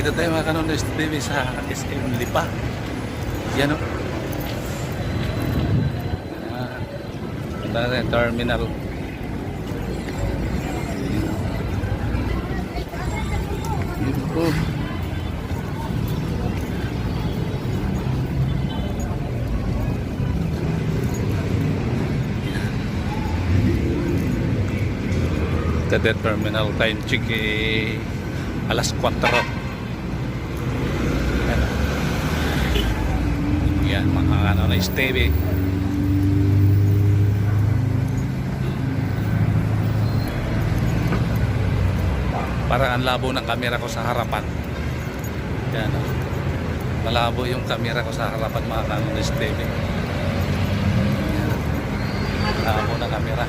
Dito tayo mga Kanonoy TV sa SM Lipa. Yan o. Punta natin terminal. Dito. Kada terminal time check alas 4. Yan mga Kanonoy TV. Parang ang labo ng camera ko sa harapan. Yan. Malabo yung camera ko sa harapan mga Kanonoy TV. Labo ng camera.